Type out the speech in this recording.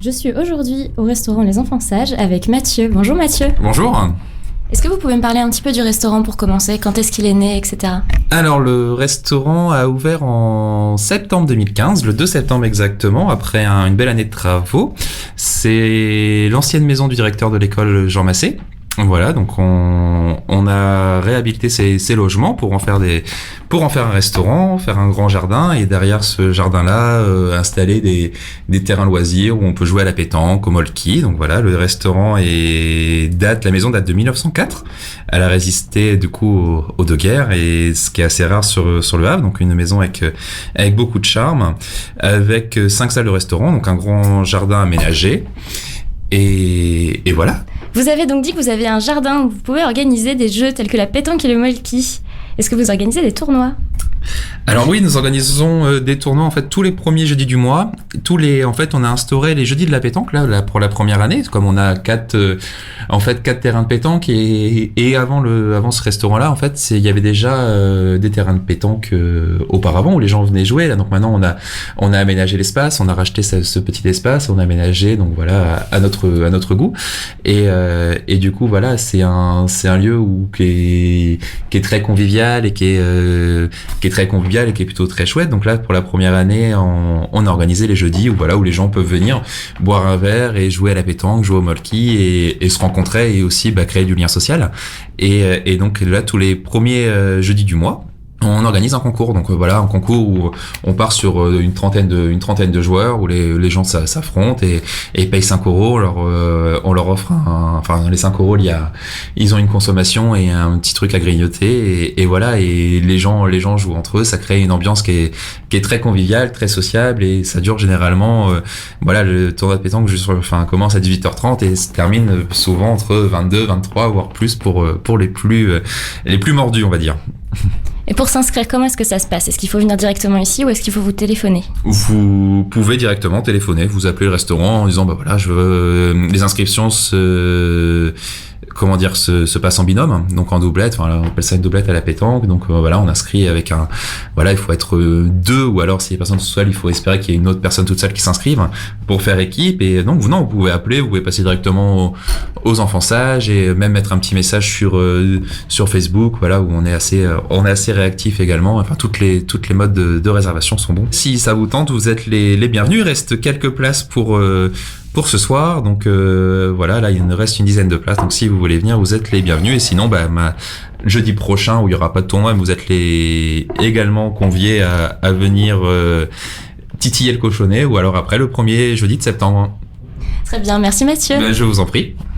Je suis aujourd'hui au restaurant Les Enfants Sages avec Mathieu. Bonjour Mathieu. Bonjour. Est-ce que vous pouvez me parler un petit peu du restaurant pour commencer? Quand est-ce qu'il est né, etc. Alors le restaurant a ouvert en septembre 2015, le 2 septembre exactement, après une belle année de travaux. C'est l'ancienne maison du directeur de l'école Jean Massé. Voilà, donc on a réhabilité ces logements pour en faire un restaurant, faire un grand jardin et derrière ce jardin-là installer des terrains loisirs où on peut jouer à la pétanque, au molki. Donc voilà, le restaurant la maison date de 1904. Elle a résisté du coup aux deux guerres et ce qui est assez rare sur le Havre, donc une maison avec beaucoup de charme, avec 5 salles de restaurant, donc un grand jardin aménagé et voilà. Vous avez donc dit que vous avez un jardin où vous pouvez organiser des jeux tels que la pétanque et le molki. Est-ce que vous organisez des tournois ? Alors oui, nous organisons des tournois en fait tous les premiers jeudis du mois. En fait, on a instauré les jeudis de la pétanque là pour la première année, comme on a 4 terrains de pétanque et avant ce restaurant-là, en fait, il y avait déjà des terrains de pétanque auparavant où les gens venaient jouer. Là, donc maintenant, on a aménagé l'espace, on a racheté ce petit espace, on a aménagé donc voilà à notre goût et du coup voilà, c'est un lieu qui est très convivial et qui est très convivial et qui est plutôt très chouette. Donc là, pour la première année, on a organisé les jeudis où les gens peuvent venir boire un verre et jouer à la pétanque, jouer au molki et se rencontrer et aussi créer du lien social. Et donc là, tous les premiers jeudis du mois, on organise un concours. Donc voilà, un concours où on part sur une trentaine de joueurs où les gens s'affrontent et payent 5 euros. On leur offre les 5 euros, ils ont une consommation et un petit truc à grignoter et voilà, et les gens jouent entre eux. Ça crée une ambiance qui est très conviviale, très sociable et ça dure généralement le tournoi de pétanque commence à 18h30 et se termine souvent entre 22, 23 voire plus pour les plus mordus, on va dire. Et pour s'inscrire, comment est-ce que ça se passe? Est-ce qu'il faut venir directement ici ou est-ce qu'il faut vous téléphoner? Vous pouvez directement téléphoner, vous appelez le restaurant en disant je veux les inscriptions se passe en binôme, donc en doublette, on appelle ça une doublette à la pétanque, donc on inscrit avec il faut être 2 ou alors si les personnes sont seules, il faut espérer qu'il y ait une autre personne toute seule qui s'inscrive pour faire équipe et donc vous pouvez appeler, vous pouvez passer directement aux enfants sages et même mettre un petit message sur Facebook, où on est assez réactif également, toutes les modes de réservation sont bons. Si ça vous tente, vous êtes les bienvenus, il reste quelques places pour ce soir, donc là il nous reste une dizaine de places, donc si vous voulez venir, vous êtes les bienvenus et sinon jeudi prochain où il y aura pas de tournoi, vous êtes également conviés à venir titiller le cochonnet ou alors après le premier jeudi de septembre. Très bien, merci Mathieu. Je vous en prie.